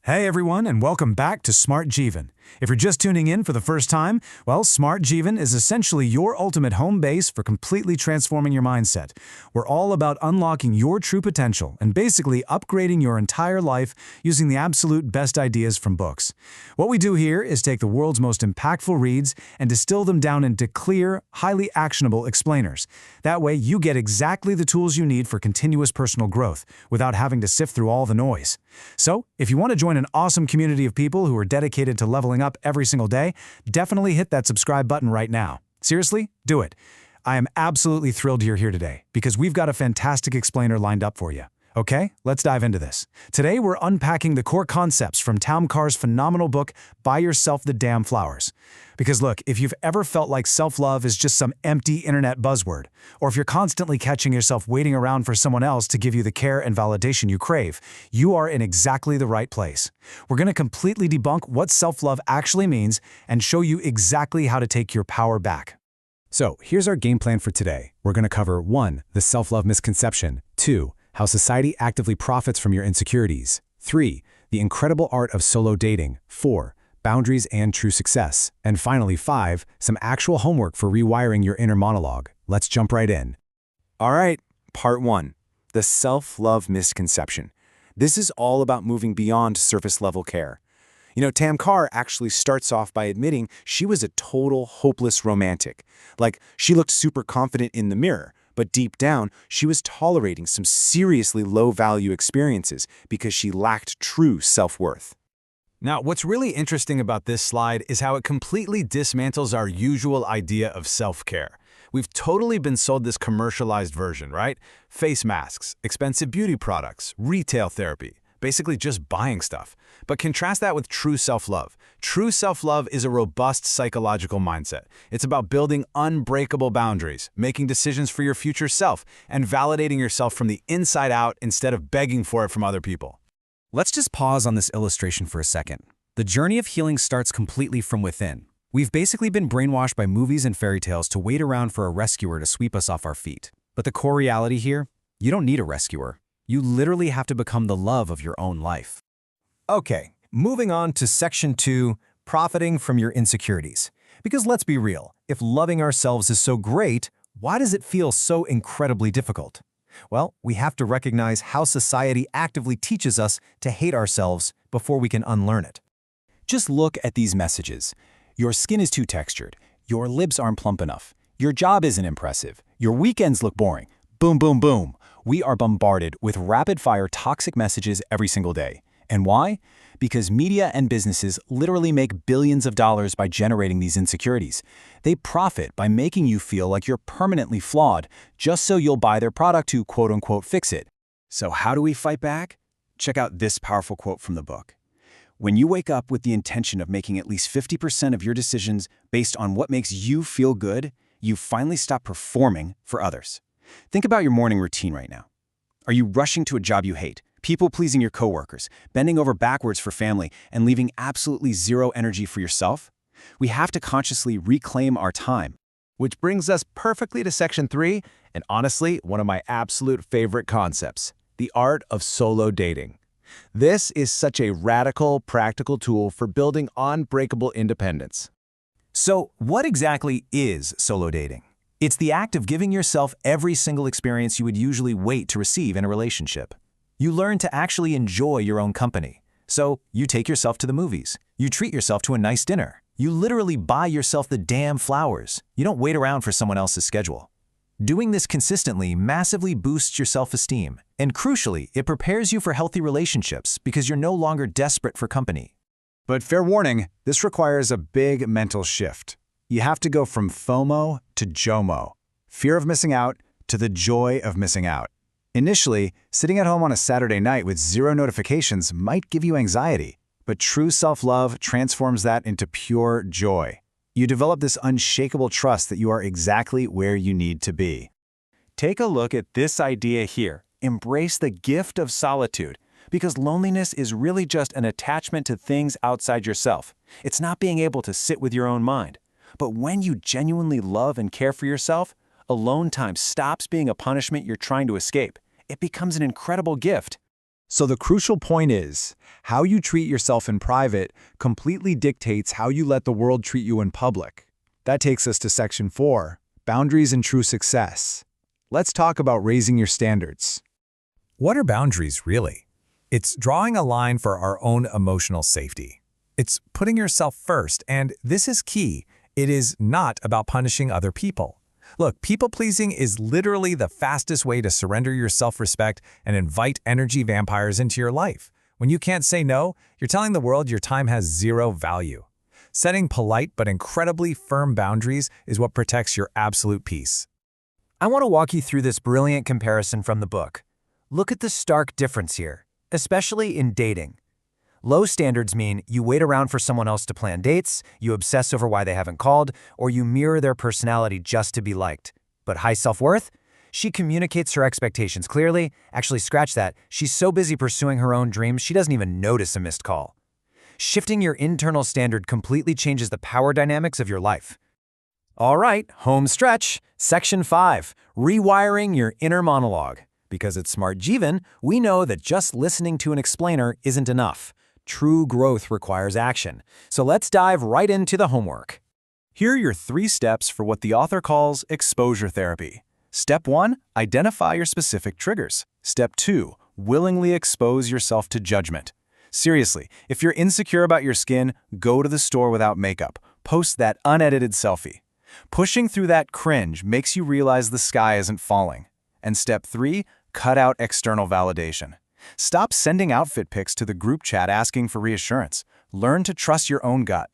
Hey everyone, and welcome back to Smart Jeevan. If you're just tuning in for the first time, well, Smart Jeevan is essentially your ultimate home base for completely transforming your mindset. We're all about unlocking your true potential and basically upgrading your entire life using the absolute best ideas from books. What we do here is take the world's most impactful reads and distill them down into clear, highly actionable explainers. That way, you get exactly the tools you need for continuous personal growth without having to sift through all the noise. So, if you want to join an awesome community of people who are dedicated to leveling up every single day, definitely hit that subscribe button right now. Seriously, do it. I am absolutely thrilled you're here today because we've got a fantastic explainer lined up for you. Okay, let's dive into this. Today, we're unpacking the core concepts from Tam Kaur's phenomenal book, Buy Yourself the Damn Flowers. Because look, if you've ever felt like self-love is just some empty internet buzzword, or if you're constantly catching yourself waiting around for someone else to give you the care and validation you crave, you are in exactly the right place. We're going to completely debunk what self-love actually means and show you exactly how to take your power back. So, here's our game plan for today. We're going to cover 1. The self-love misconception, 2. How society actively profits from your insecurities, 3. The incredible art of solo dating, 4. Boundaries and true success, and finally 5. Some actual homework for rewiring your inner monologue. Let's jump right in. All right, part 1, the self-love misconception. This is all about moving beyond surface-level care. Tam Kaur actually starts off by admitting she was a total hopeless romantic. Like, she looked super confident in the mirror, but deep down, she was tolerating some seriously low-value experiences because she lacked true self-worth. Now, what's really interesting about this slide is how it completely dismantles our usual idea of self-care. We've totally been sold this commercialized version, right? Face masks, expensive beauty products, retail therapy, basically just buying stuff. But contrast that with true self-love. True self-love is a robust psychological mindset. It's about building unbreakable boundaries, making decisions for your future self, and validating yourself from the inside out instead of begging for it from other people. Let's just pause on this illustration for a second. The journey of healing starts completely from within. We've basically been brainwashed by movies and fairy tales to wait around for a rescuer to sweep us off our feet. But the core reality here, you don't need a rescuer. You literally have to become the love of your own life. Okay, moving on to Section 2, profiting from your insecurities. Because let's be real, if loving ourselves is so great, why does it feel so incredibly difficult? Well, we have to recognize how society actively teaches us to hate ourselves before we can unlearn it. Just look at these messages. Your skin is too textured. Your lips aren't plump enough. Your job isn't impressive. Your weekends look boring. Boom, boom, boom. We are bombarded with rapid-fire toxic messages every single day. And why? Because media and businesses literally make billions of dollars by generating these insecurities. They profit by making you feel like you're permanently flawed, just so you'll buy their product to quote-unquote fix it. So how do we fight back? Check out this powerful quote from the book. When you wake up with the intention of making at least 50% of your decisions based on what makes you feel good, you finally stop performing for others. Think about your morning routine right now. Are you rushing to a job you hate, people-pleasing your coworkers, bending over backwards for family, and leaving absolutely zero energy for yourself? We have to consciously reclaim our time. Which brings us perfectly to Section 3, and honestly, one of my absolute favorite concepts, the art of solo dating. This is such a radical, practical tool for building unbreakable independence. So, what exactly is solo dating? It's the act of giving yourself every single experience you would usually wait to receive in a relationship. You learn to actually enjoy your own company. So, you take yourself to the movies. You treat yourself to a nice dinner. You literally buy yourself the damn flowers. You don't wait around for someone else's schedule. Doing this consistently massively boosts your self-esteem. And crucially, it prepares you for healthy relationships because you're no longer desperate for company. But fair warning, this requires a big mental shift. You have to go from FOMO to JOMO, fear of missing out, to the joy of missing out. Initially, sitting at home on a Saturday night with zero notifications might give you anxiety, but true self-love transforms that into pure joy. You develop this unshakable trust that you are exactly where you need to be. Take a look at this idea here. Embrace the gift of solitude, because loneliness is really just an attachment to things outside yourself. It's not being able to sit with your own mind. But when you genuinely love and care for yourself, alone time stops being a punishment you're trying to escape. It becomes an incredible gift. So the crucial point is, how you treat yourself in private completely dictates how you let the world treat you in public. That takes us to Section 4, Boundaries and True Success. Let's talk about raising your standards. What are boundaries, really? It's drawing a line for our own emotional safety. It's putting yourself first, and this is key. It is not about punishing other people. Look, people-pleasing is literally the fastest way to surrender your self-respect and invite energy vampires into your life. When you can't say no, you're telling the world your time has zero value. Setting polite but incredibly firm boundaries is what protects your absolute peace. I want to walk you through this brilliant comparison from the book. Look at the stark difference here, especially in dating. Low standards mean you wait around for someone else to plan dates, you obsess over why they haven't called, or you mirror their personality just to be liked. But high self-worth? She communicates her expectations clearly. Actually, scratch that. She's so busy pursuing her own dreams, she doesn't even notice a missed call. Shifting your internal standard completely changes the power dynamics of your life. All right, home stretch. Section 5, Rewiring Your Inner Monologue. Because at Smart Jeevan, we know that just listening to an explainer isn't enough. True growth requires action. So let's dive right into the homework. Here are your 3 steps for what the author calls exposure therapy. Step 1, identify your specific triggers. Step 2, willingly expose yourself to judgment. Seriously, if you're insecure about your skin, go to the store without makeup. Post that unedited selfie. Pushing through that cringe makes you realize the sky isn't falling. And step 3, cut out external validation. Stop sending outfit pics to the group chat asking for reassurance. Learn to trust your own gut.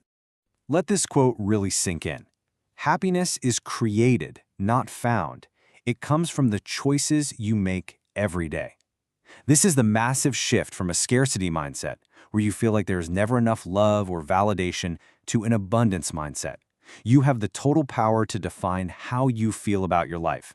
Let this quote really sink in. Happiness is created, not found. It comes from the choices you make every day. This is the massive shift from a scarcity mindset, where you feel like there's never enough love or validation, to an abundance mindset. You have the total power to define how you feel about your life.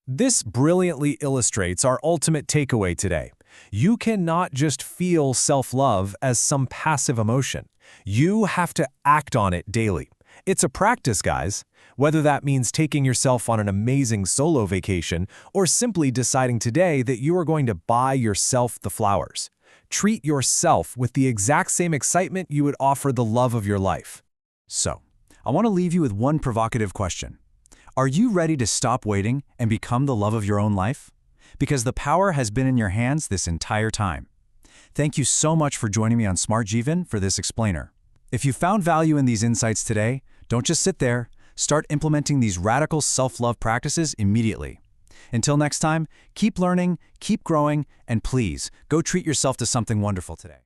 This brilliantly illustrates our ultimate takeaway today. You cannot just feel self-love as some passive emotion. You have to act on it daily. It's a practice, guys. Whether that means taking yourself on an amazing solo vacation or simply deciding today that you are going to buy yourself the flowers. Treat yourself with the exact same excitement you would offer the love of your life. So, I want to leave you with one provocative question. Are you ready to stop waiting and become the love of your own life? Because the power has been in your hands this entire time. Thank you so much for joining me on Smart Jeevan for this explainer. If you found value in these insights today, don't just sit there. Start implementing these radical self-love practices immediately. Until next time, keep learning, keep growing, and please, go treat yourself to something wonderful today.